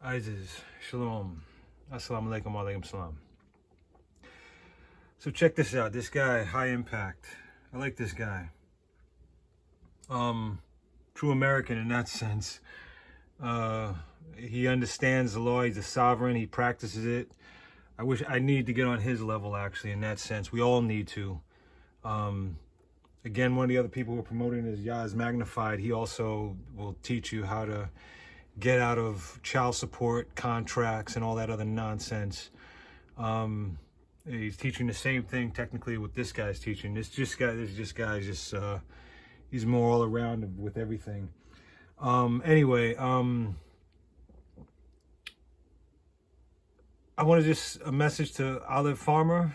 Aziz, Shalom, Assalamu alaikum, wa alaikum salam. So check this out. This guy, High Impact. I like this guy. True American in that sense. He understands the law. He's a sovereign. He practices it. I need to get on his level, actually, in that sense. We all need to. Again, one of the other people who are promoting is Yaz Magnified. He also will teach you how to get out of child support contracts and all that other nonsense. He's teaching the same thing technically what this guy's teaching. This guy's just he's more all around with everything. Anyway, I want to just a message to Olive Farmer.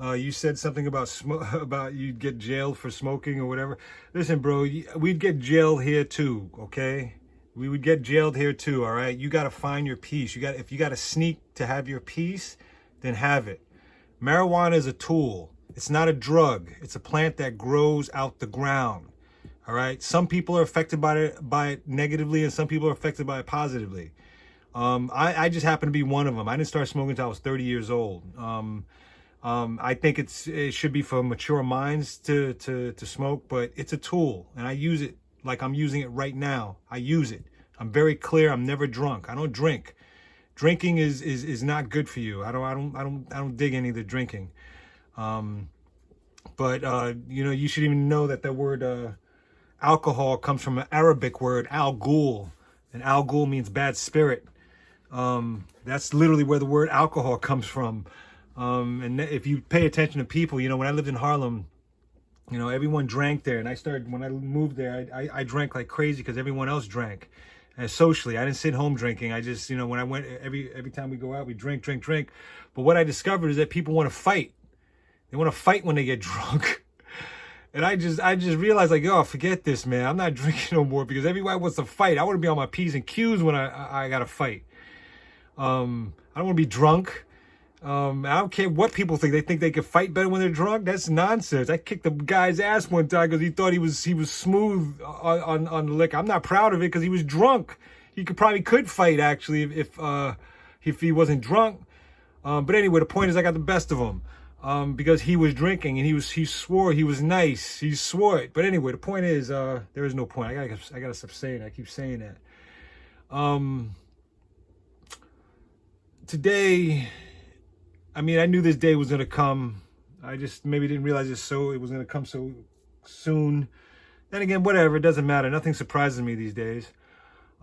You said something about about you'd get jailed for smoking or whatever. Listen, bro, we'd get jailed here too, okay? We would get jailed here too, all right? You got to find your peace. If you got to sneak to have your peace, then have it. Marijuana is a tool. It's not a drug. It's a plant that grows out the ground, all right? Some people are affected by it negatively, and some people are affected by it positively. I just happen to be one of them. I didn't start smoking until I was 30 years old. I think it should be for mature minds to smoke, but it's a tool, and I use it like I'm using it right now. I use it. I'm very clear. I'm never drunk. I don't drink. Drinking is not good for you. I don't dig any of the drinking. But you should even know that the word alcohol comes from an Arabic word, al-ghul, and al-ghul means bad spirit. That's literally where the word alcohol comes from. And if you pay attention to people, when I lived in Harlem, everyone drank there. And when I moved there, I drank like crazy because everyone else drank. And socially, I didn't sit home drinking. I just, when I went, every time we go out, we drink. But what I discovered is that people want to fight. They want to fight when they get drunk. And I just realized, like, oh, forget this, man. I'm not drinking no more because everybody wants to fight. I want to be on my P's and Q's when I got to fight. I don't want to be drunk. I don't care what people think. They think they can fight better when they're drunk. That's nonsense. I kicked the guy's ass one time because he thought he was smooth on the liquor. I'm not proud of it because he was drunk. He probably could fight actually if he wasn't drunk. But anyway, the point is I got the best of him because he was drinking and he swore he was nice. He swore it. But anyway, the point is there is no point. I gotta stop saying it. I keep saying that. Today. I mean, I knew this day was going to come. I just maybe didn't realize it was going to come so soon. Then again, whatever, it doesn't matter. Nothing surprises me these days.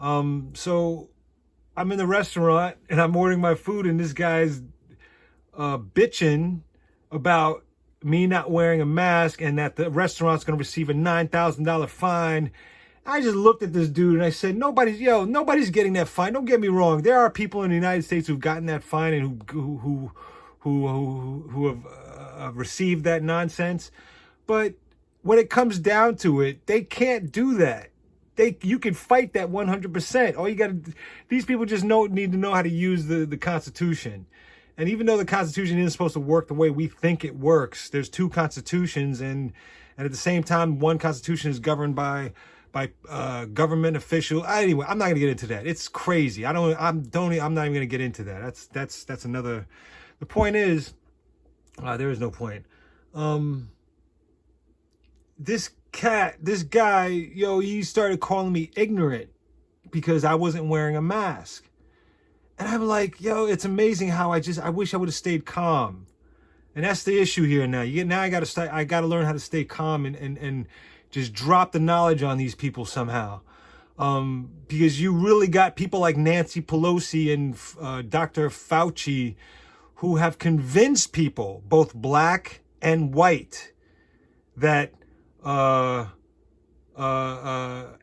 So I'm in the restaurant and I'm ordering my food and this guy's bitching about me not wearing a mask and that the restaurant's going to receive a $9,000 fine. I just looked at this dude and I said, nobody's getting that fine. Don't get me wrong. There are people in the United States who've gotten that fine and who have received that nonsense. But when it comes down to it, they can't do that. You can fight that 100%. These people just need to know how to use the Constitution. And even though the Constitution isn't supposed to work the way we think it works, there's two constitutions, and at the same time, one constitution is governed by government official. Anyway, I'm not gonna get into that. It's crazy. I'm not even gonna get into that. That's another. The point is, there is no point. This guy, he started calling me ignorant because I wasn't wearing a mask. And I'm like, it's amazing how I wish I would have stayed calm. And that's the issue here now. I gotta learn how to stay calm and just drop the knowledge on these people somehow. Because you really got people like Nancy Pelosi and Dr. Fauci who have convinced people, both black and white, that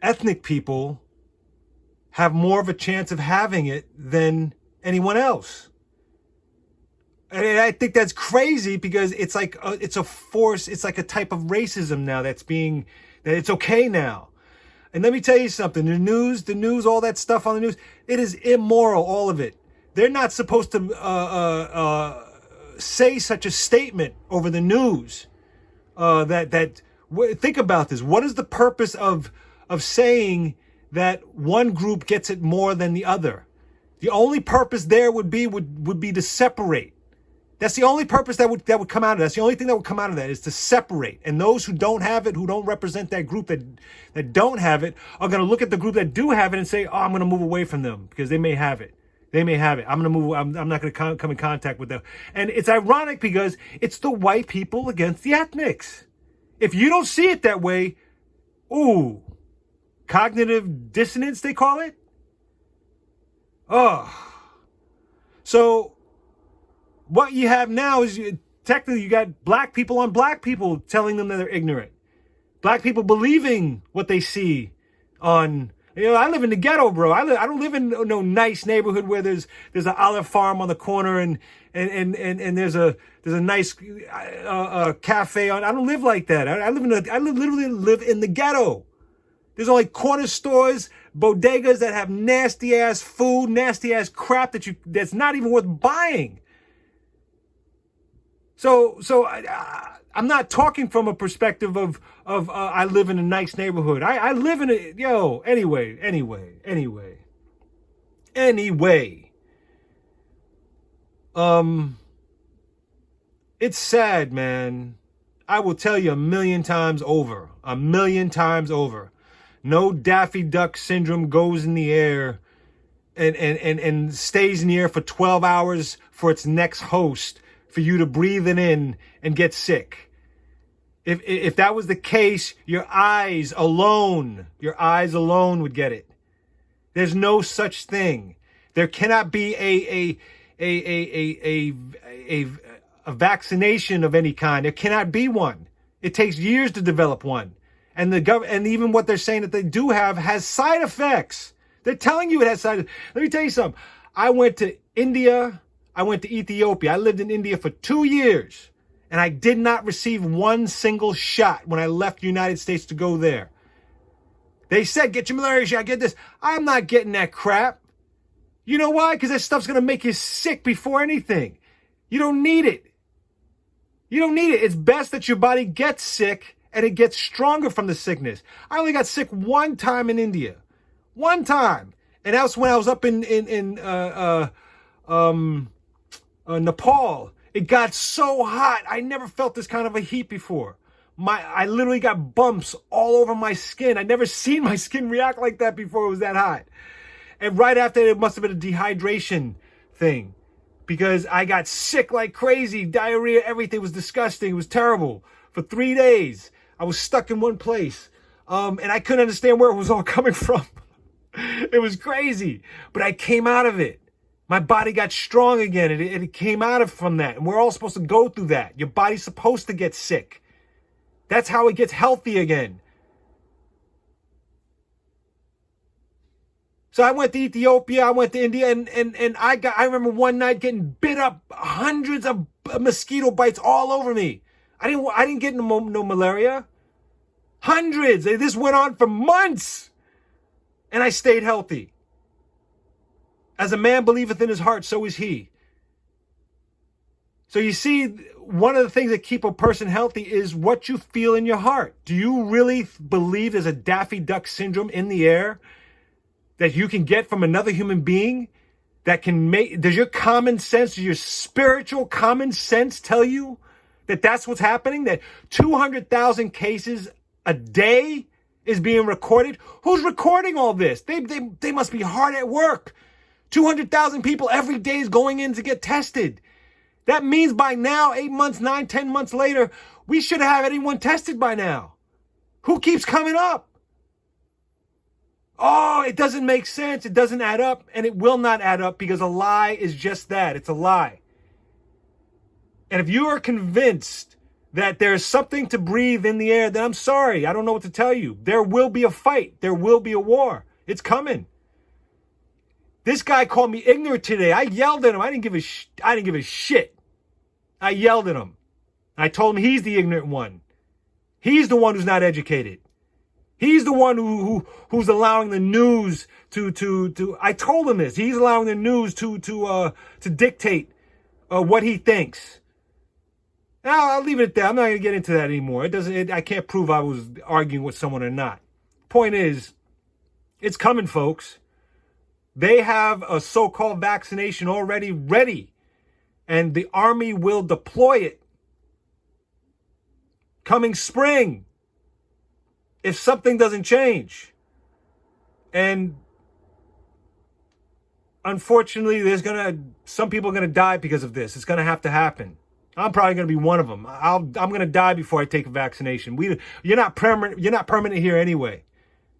ethnic people have more of a chance of having it than anyone else. And I think that's crazy because it's like it's a force. It's like a type of racism now that it's okay now. And let me tell you something. The news, all that stuff on the news, it is immoral, all of it. They're not supposed to say such a statement over the news. Think about this. What is the purpose of saying that one group gets it more than the other? The only purpose there would be to separate. That's the only purpose that would come out of that. That's the only thing that would come out of that is to separate. And those who don't have it, who don't represent that group that don't have it, are going to look at the group that do have it and say, oh, I'm going to move away from them because they may have it. They may have it. I'm going to move. I'm not going to come in contact with them. And it's ironic because it's the white people against the ethnics. If you don't see it that way, ooh, cognitive dissonance, they call it. Oh. So what you have now is technically you got black people on black people telling them that they're ignorant. Black people believing what they see on, I live in the ghetto, bro. I don't live in no nice neighborhood where there's an olive farm on the corner and there's a nice cafe on. I don't live like that. I literally live in the ghetto. There's only corner stores, bodegas that have nasty ass food, nasty ass crap that's not even worth buying. So I'm not talking from a perspective of I live in a nice neighborhood. I live in anyway. It's sad, man. I will tell you a million times over. No Daffy Duck syndrome goes in the air and stays in the air for 12 hours for its next host for you to breathe it in and get sick. If that was the case, your eyes alone would get it. There's no such thing. There cannot be a vaccination of any kind. There cannot be one. It takes years to develop one. And and even what they're saying that they do have has side effects. They're telling you it has side effects. Let me tell you something. I went to India. I went to Ethiopia. I lived in India for 2 years. And I did not receive one single shot when I left the United States to go there. They said, get your malaria shot, get this. I'm not getting that crap. You know why? Because that stuff's going to make you sick before anything. You don't need it. It's best that your body gets sick and it gets stronger from the sickness. I only got sick one time in India. One time. And that was when I was up in Nepal. It got so hot. I never felt this kind of a heat before. I literally got bumps all over my skin. I never seen my skin react like that before it was that hot. And right after it must have been a dehydration thing. Because I got sick like crazy. Diarrhea, everything was disgusting. It was terrible. For 3 days, I was stuck in one place. And I couldn't understand where it was all coming from. It was crazy. But I came out of it. My body got strong again. It came out from that. And we're all supposed to go through that. Your body's supposed to get sick. That's how it gets healthy again. So I went to Ethiopia, I went to India, and I remember one night getting bit up, hundreds of mosquito bites all over me. I didn't get no malaria. Hundreds. This went on for months. And I stayed healthy. As a man believeth in his heart, so is he. So you see, one of the things that keep a person healthy is what you feel in your heart. Do you really believe there's a Daffy Duck syndrome in the air that you can get from another human being that can does your common sense, does your spiritual common sense tell you that that's what's happening? That 200,000 cases a day is being recorded? Who's recording all this? They must be hard at work. 200,000 people every day is going in to get tested. That means by now, 8 months, 9, 10 months later, we should have anyone tested by now. Who keeps coming up? Oh, it doesn't make sense. It doesn't add up, and it will not add up because a lie is just that. It's a lie. And if you are convinced that there's something to breathe in the air, then I'm sorry. I don't know what to tell you. There will be a fight. There will be a war. It's coming. This guy called me ignorant today. I yelled at him. I didn't give a shit. I yelled at him. I told him he's the ignorant one. He's the one who's not educated. He's the one who's allowing the news to I told him this. He's allowing the news to dictate what he thinks. Now I'll leave it at that. I'm not going to get into that anymore. I can't prove I was arguing with someone or not. Point is, it's coming, folks. They have a so-called vaccination already ready, and the army will deploy it coming spring if something doesn't change. And unfortunately, some people are gonna die because of this. It's gonna have to happen. I'm probably gonna be one of them. I'm gonna die before I take a vaccination. You're not permanent. You're not permanent here anyway.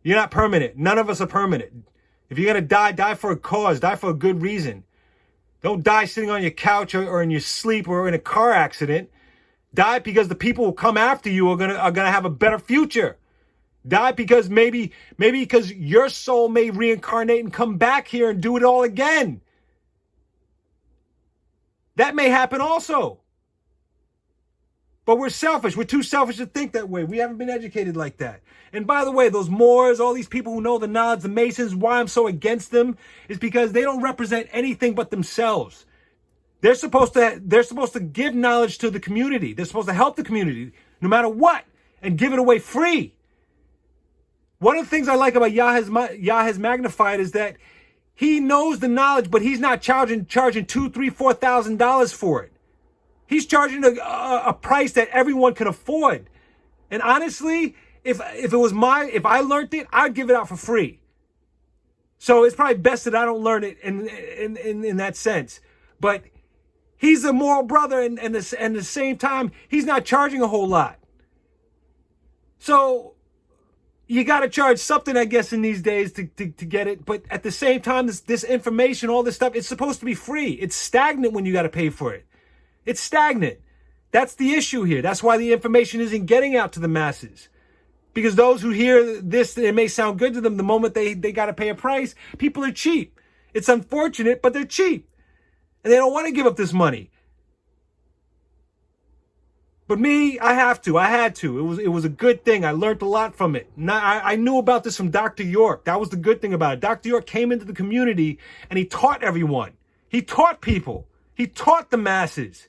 You're not permanent. None of us are permanent. If you're gonna die, die for a cause. Die for a good reason. Don't die sitting on your couch or in your sleep or in a car accident. Die because the people who come after you are gonna have a better future. Die because maybe because your soul may reincarnate and come back here and do it all again. That may happen also. But we're selfish. We're too selfish to think that way. We haven't been educated like that. And by the way, those Moors, all these people who know the Nods, the Masons, why I'm so against them is because they don't represent anything but themselves. They're supposed to give knowledge to the community. They're supposed to help the community no matter what and give it away free. One of the things I like about Yah has Magnified is that he knows the knowledge, but he's not charging $2,000, $3,000, $4,000 for it. He's charging a price that everyone can afford. And honestly, if I learned it, I'd give it out for free. So it's probably best that I don't learn it in that sense. But he's a moral brother, and at the same time, he's not charging a whole lot. So you got to charge something, I guess, in these days to get it. But at the same time, this information, all this stuff, it's supposed to be free. It's stagnant when you got to pay for it. It's stagnant. That's the issue here. That's why the information isn't getting out to the masses. Because those who hear this, it may sound good to them the moment they got to pay a price. People are cheap. It's unfortunate, but they're cheap. And they don't want to give up this money. But me, I have to. I had to. It was a good thing. I learned a lot from it. I knew about this from Dr. York. That was the good thing about it. Dr. York came into the community and he taught everyone. He taught people. He taught the masses.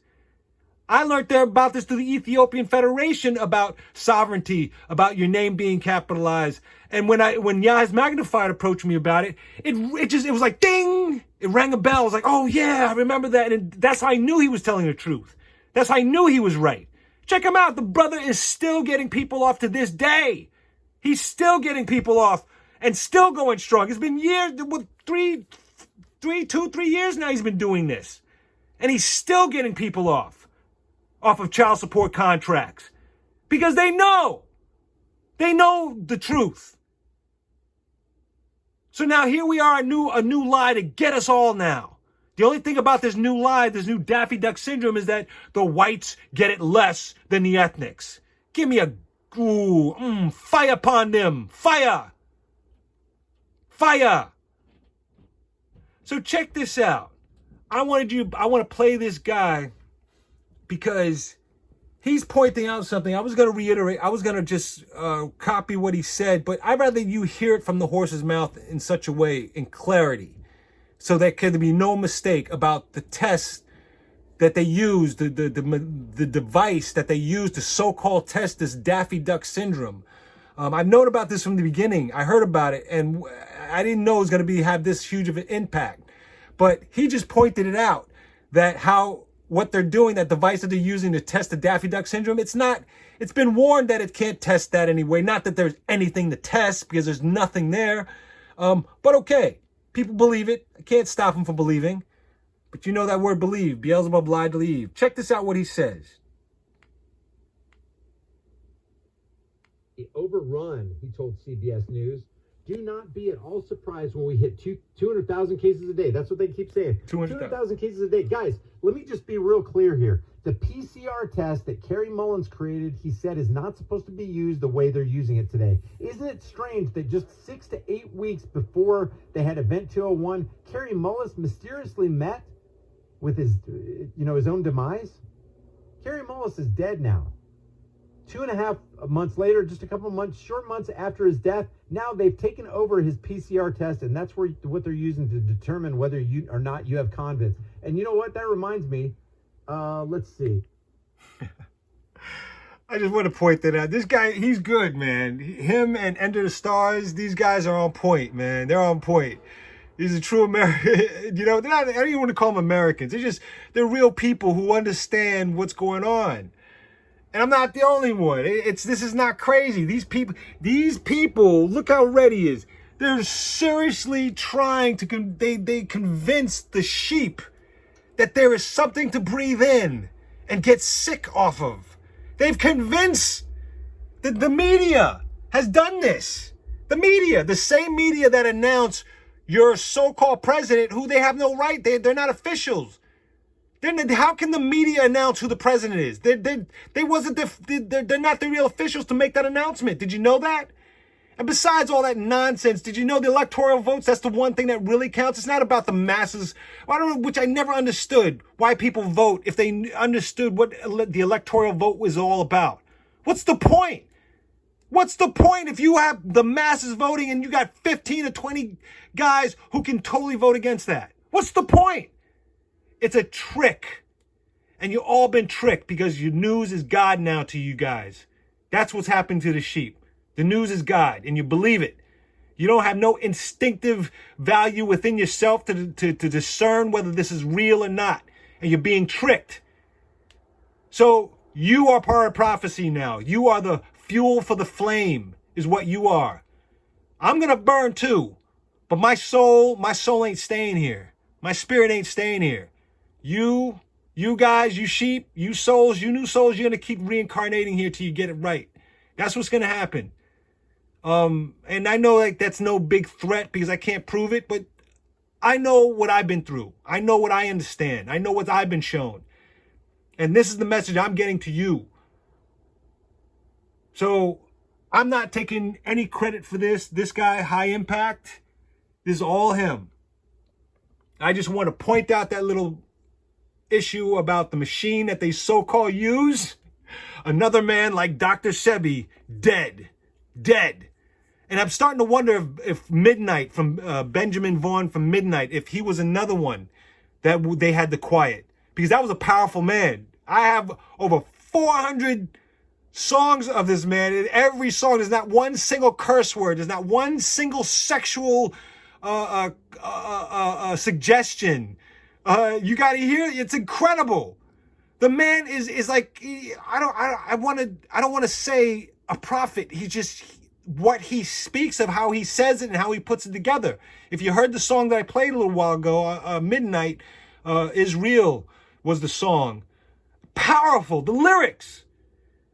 I learned about this through the Ethiopian Federation, about sovereignty, about your name being capitalized. And when Yah has Magnified approached me about it, it was like ding! It rang a bell. I was like, oh yeah, I remember that. And that's how I knew he was telling the truth. That's how I knew he was right. Check him out. The brother is still getting people off to this day. He's still getting people off and still going strong. It's been years, with 3 years now he's been doing this. And he's still getting people off of child support contracts because they know the truth. So now here we are, a new lie to get us all now. The only thing about this new lie, this new Daffy Duck syndrome, is that the whites get it less than the ethnics. Give me fire upon them, fire. So check this out. I want to play this guy because he's pointing out something. I was going to reiterate. I was going to just copy what he said, but I'd rather you hear it from the horse's mouth in such a way, in clarity, so there can be no mistake about the test that they use, the device that they use to so-called test this Daffy Duck syndrome. I've known about this from the beginning. I heard about it, and I didn't know it was going to have this huge of an impact. But he just pointed it out, that what they're doing, that device that they're using to test the Daffy Duck syndrome, it's been warned that it can't test that anyway. Not that there's anything to test, because there's nothing there. But okay, people believe it. I can't stop them from believing. But you know that word believe. Beelzebub lied to Eve. Check this out what he says. Overrun, he told CBS News. Do not be at all surprised when we hit 200,000 cases a day. That's what they keep saying. 200,000 cases a day. Guys, let me just be real clear here. The PCR test that Kerry Mullins created, he said, is not supposed to be used the way they're using it today. Isn't it strange that just 6 to 8 weeks before they had Event 201, Kerry Mullins mysteriously met with his own demise? Kerry Mullins is dead now. 2.5 months later, just a couple of months, short months after his death, now they've taken over his PCR test, and that's what they're using to determine whether you or not you have COVID. And you know what? That reminds me. Let's see. I just want to point that out. This guy, he's good, man. Him and Ender the Stars, these guys are on point, man. They're on point. These are true Americans. You know, they're not, I don't even want to call them Americans. They're real people who understand what's going on. And I'm not the only one. This is not crazy. These people, look how red he is. They're seriously trying to, they convince the sheep that there is something to breathe in and get sick off of. They've convinced the media has done this. The media, the same media that announced your so-called president, who they have no right, they're not officials. How can the media announce who the president is? They're not the real officials to make that announcement. Did you know that? And besides all that nonsense, did you know the electoral votes, that's the one thing that really counts? It's not about the masses, which I never understood why people vote if they understood what the electoral vote was all about. What's the point? What's the point if you have the masses voting and you got 15 or 20 guys who can totally vote against that? What's the point? It's a trick. And you've all been tricked because your news is God now to you guys. That's what's happened to the sheep. The news is God, and you believe it. You don't have no instinctive value within yourself to discern whether this is real or not. And you're being tricked. So you are part of prophecy now. You are the fuel for the flame, is what you are. I'm going to burn too. But my soul ain't staying here. My spirit ain't staying here. You guys, you sheep, you souls, you new souls, you're going to keep reincarnating here till you get it right. That's what's going to happen. And I know like that's no big threat because I can't prove it, but I know what I've been through. I know what I understand. I know what I've been shown. And this is the message I'm getting to you. So I'm not taking any credit for this. This guy, High Impact, this is all him. I just want to point out that little issue about the machine that they so-called use. Another man like Dr. Sebi, dead. And I'm starting to wonder if Midnight from Benjamin Vaughn from Midnight, if he was another one that they had to quiet. Because that was a powerful man. I have over 400 songs of this man. In every song, there's not one single curse word. There's not one single sexual suggestion. You got to hear it. It's incredible. The man is like, I don't want to say a prophet. He's just what he speaks of, how he says it and how he puts it together. If you heard the song that I played a little while ago, Midnight is Real was the song. Powerful. The lyrics.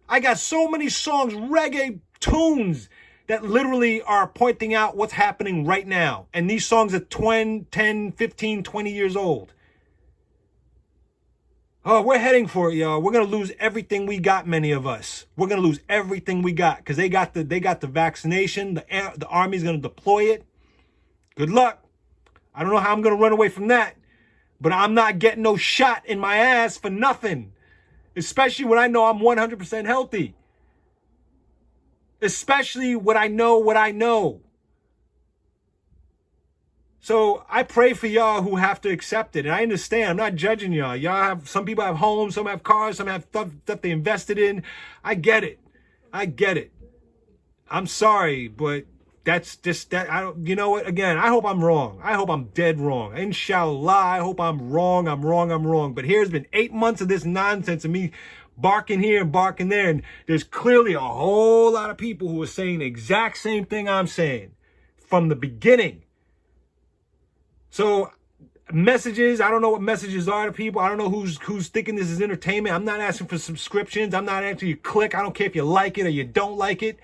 I got so many songs, reggae tunes that literally are pointing out what's happening right now. And these songs are 10, 15, 20 years old. Oh, we're heading for it, y'all. We're going to lose everything we got, many of us. We're going to lose everything we got because they got the vaccination. The Army's going to deploy it. Good luck. I don't know how I'm going to run away from that, but I'm not getting no shot in my ass for nothing, especially when I know I'm 100% healthy. Especially when I know what I know. So I pray for y'all who have to accept it. And I understand. I'm not judging y'all. Some people have homes, some have cars, some have stuff they invested in. I get it. I'm sorry, but that's just that. You know what? Again, I hope I'm wrong. I hope I'm dead wrong. Inshallah, I hope I'm wrong. But here's been 8 months of this nonsense of me barking here and barking there. And there's clearly a whole lot of people who are saying the exact same thing I'm saying from the beginning. So messages, I don't know what messages are to people. I don't know who's thinking this is entertainment. I'm not asking for subscriptions. I'm not asking you to click. I don't care if you like it or you don't like it.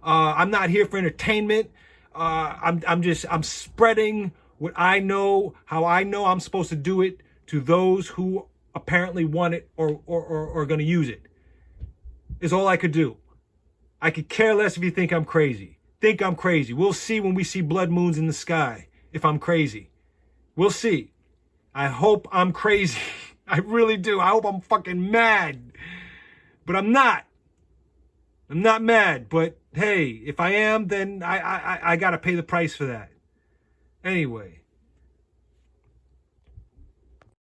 I'm not here for entertainment. I'm spreading what I know, how I know I'm supposed to do it to those who apparently want it or are going to use it. Is all I could do. I could care less if you think I'm crazy. We'll see when we see blood moons in the sky if I'm crazy. We'll see. I hope I'm crazy. I really do. I hope I'm fucking mad. But I'm not. I'm not mad. But hey, if I am, then I got to pay the price for that. Anyway.